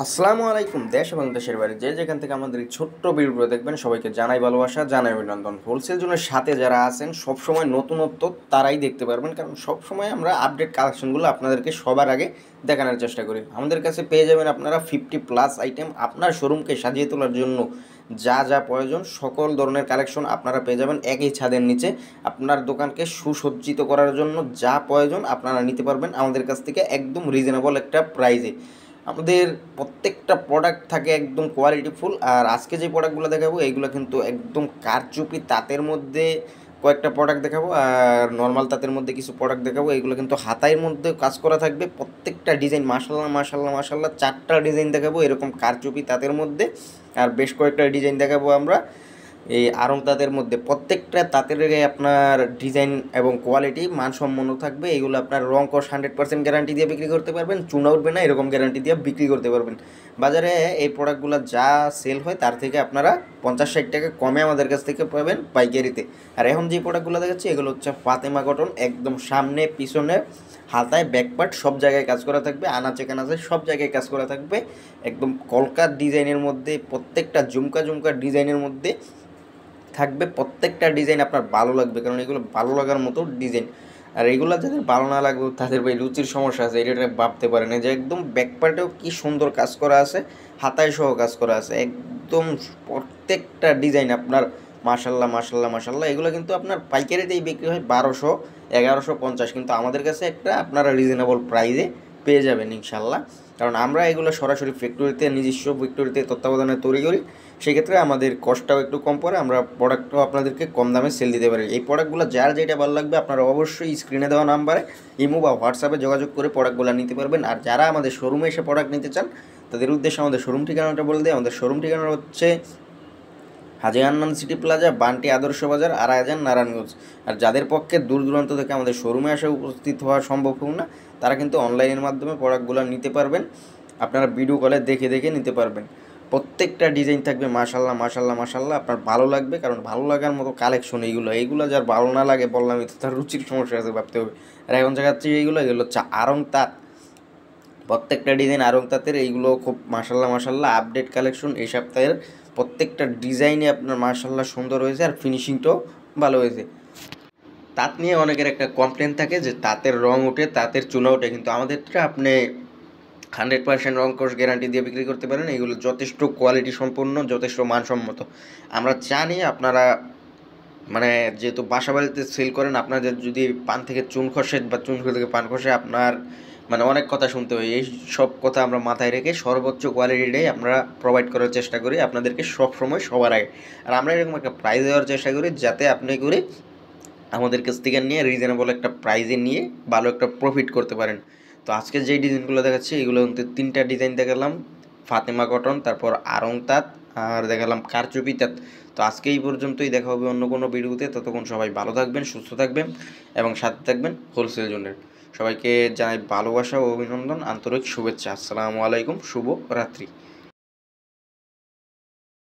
আসসালামু আলাইকুম দেশ এবং দেশের বাইরে যে যেখান থেকে আমাদের এই ছোট্ট ভিডিওগুলো দেখবেন সবাইকে জানাই ভালোবাসা জানাই অভিনন্দন। হোলসেল জোনের সাথে যারা আছেন সবসময় নতুনত্ব তারাই দেখতে পারবেন, কারণ সবসময় আমরা আপডেট কালেকশনগুলো আপনাদেরকে সবার আগে দেখানোর চেষ্টা করি। আমাদের কাছে পেয়ে যাবেন আপনারা 50+ আইটেম। আপনার শোরুমকে সাজিয়ে তোলার জন্য যা যা প্রয়োজন সকল ধরনের কালেকশন আপনারা পেয়ে যাবেন একই ছাদের নিচে। আপনার দোকানকে সুসজ্জিত করার জন্য যা প্রয়োজন আপনারা নিতে পারবেন আমাদের কাছ থেকে একদম রিজনেবল একটা প্রাইসে। আমাদের প্রত্যেকটা প্রোডাক্ট থাকে একদম কোয়ালিটিফুল। আর আজকে যে প্রোডাক্টগুলো দেখাবো এইগুলো কিন্তু একদম কারচুপি তাঁতের মধ্যে কয়েকটা প্রোডাক্ট দেখাবো, আর নর্মাল তাঁতের মধ্যে কিছু প্রোডাক্ট দেখাবো। এইগুলো কিন্তু হাতায়ের মধ্যে কাজ করা থাকবে, প্রত্যেকটা ডিজাইন মাশাল্লাহ মাশাল্লাহ মাশাল্লাহ। 4টা ডিজাইন দেখাবো এরকম কারচুপি তাঁতের মধ্যে, আর বেশ কয়েকটা ডিজাইন দেখাবো আমরা এই আড়ং তাঁতের মধ্যে। প্রত্যেকটা তাঁতের আপনার ডিজাইন এবং কোয়ালিটি মানসম্পন্ন থাকবে। এগুলো আপনার রং কস 100% গ্যারান্টি দিয়ে বিক্রি করতে পারবেন, চুনা উঠবে না এরকম গ্যারান্টি দিয়ে বিক্রি করতে পারবেন। বাজারে এই প্রোডাক্টগুলো যা সেল হয় তার থেকে আপনারা 50-60 টাকা কমে আমাদের কাছ থেকে পাবেন পাইকারিতে। আর এখন যে প্রোডাক্টগুলো দেখাচ্ছি এগুলো হচ্ছে ফাতেমা কটন, একদম সামনে পিছনে হাতায় ব্যাকপার্ট সব জায়গায় কাজ করা থাকবে, আনাচে কানাচে সব জায়গায় কাজ করা থাকবে, একদম কলকার ডিজাইনের মধ্যে, প্রত্যেকটা ঝুমকা ঝুমকা ডিজাইনের মধ্যে থাকবে। প্রত্যেকটা ডিজাইন আপনার ভালো লাগবে, কারণ এগুলো ভালো লাগার মতো ডিজাইন। আর এগুলো যাদের ভালো না লাগবে তাদের ভাই রুচির সমস্যা আছে, এটা ভাবতে পারে না যে একদম ব্যাকপার্টেও কি সুন্দর কাজ করা আছে, হাতায় সহ কাজ করা আছে একদম। প্রত্যেকটা ডিজাইন আপনার মাশাল্লাহ মাশাল্লাহ মাশাল্লাহ। এগুলো কিন্তু আপনার পাইকারিতেই বিক্রি হয় 1200-1150, কিন্তু আমাদের কাছে একটা আপনারা রিজনেবল প্রাইসে পেয়ে যাবেন ইনশাল্লাহ। কারণ আমরা এগুলো সরাসরি ফ্যাক্টরিতে, নিজস্ব ফ্যাক্টরিতে তত্ত্বাবধানে তৈরি করি, সেক্ষেত্রে আমাদের কস্টটাও একটু কম পড়ে, আমরা প্রোডাক্টটাও আপনাদেরকে কম দামে সেল দিতে পারি। এই প্রোডাক্টগুলো যার যেটা ভালো লাগবে আপনারা অবশ্যই স্ক্রিনে দেওয়া নাম্বারে ইমো বা হোয়াটসঅ্যাপে যোগাযোগ করে প্রোডাক্টগুলো নিতে পারবেন। আর যারা আমাদের শোরুমে এসে প্রোডাক্ট নিতে চান তাদের উদ্দেশ্যে আমাদের শোরুম ঠিকানাটা বলে দিই। আমাদের শোরুম ঠিকানা হচ্ছে হাজী আন্নান সিটি প্লাজা, বান্টি আদর্শ বাজার, আড়াইহাজার, নারায়ণগঞ্জ। আর যাদের পক্ষে দূর দূরান্ত থেকে আমাদের শোরুমে এসে উপস্থিত হওয়া সম্ভব হোক না, তারা কিন্তু অনলাইনের মাধ্যমে প্রোডাক্টগুলো নিতে পারবেন। আপনারা ভিডিও কলে দেখে দেখে নিতে পারবেন। প্রত্যেকটা ডিজাইন থাকবে মাশাল্লাহ মাশাল্লাহ মাশাল্লাহ, আপনার ভালো লাগবে, কারণ ভালো লাগার মতো কালেকশন এইগুলো যার ভালো না লাগে বললামই তো, তার রুচির সমস্যা আছে ভাবতে হবে। আর এখন জায়গাচ্ছে এগুলো হচ্ছে আড়ং তাঁত, প্রত্যেকটা ডিজাইন আড়ং তাঁতের। এইগুলো খুব মাশাল্লাহ মাশাল্লাহ আপডেট কালেকশন এই সপ্তাহের। প্রত্যেকটা ডিজাইনে আপনার মাশাল্লাহ সুন্দর হয়েছে, আর ফিনিশিংটাও ভালো হয়েছে। তাঁত নিয়ে অনেকের একটা কমপ্লেন থাকে যে তাঁতের রং ওঠে, তাঁতের চুনা ওঠে, কিন্তু আমাদেরটা আপনি 100% রং কস গ্যারান্টি দিয়ে বিক্রি করতে পারেন। এগুলো যথেষ্ট কোয়ালিটি সম্পন্ন, যথেষ্ট মানসম্মত। আমরা জানি আপনারা মানে যেহেতু বাসা বাড়িতে সেল করেন, আপনাদের যদি পান থেকে চুন খসে বা চুন থেকে পান খসে, আপনার মানে অনেক কথা শুনতে হয়। এই সব কথা আমরা মাথায় রেখে সর্বোচ্চ কোয়ালিটিটাই আমরা প্রোভাইড করার চেষ্টা করি আপনাদেরকে সব সময় সবার আগে। আর আমরা এরকম একটা প্রাইস দেওয়ার চেষ্টা করি যাতে আপনি করে আমাদের কাছ থেকে নিয়ে রিজনেবল একটা প্রাইজে নিয়ে ভালো একটা প্রফিট করতে পারেন। তো আজকে যেই ডিজাইনগুলো দেখাচ্ছি এগুলো কিন্তু 3টা ডিজাইন দেখালাম, ফাতেমা কটন, তারপর আড়ং তাঁত, আর দেখালাম কারচুপি তাঁত। তো আজকে এই পর্যন্তই, দেখা হবে অন্য কোনো ভিডিওতে। ততক্ষণ সবাই ভালো থাকবেন, সুস্থ থাকবেন এবং সাথে থাকবেন হোলসেল জোনের। সবাইকে জানাই ভালোবাসা ও অভিনন্দন, আন্তরিক শুভেচ্ছা। আসসালামু আলাইকুম, শুভ রাত্রি।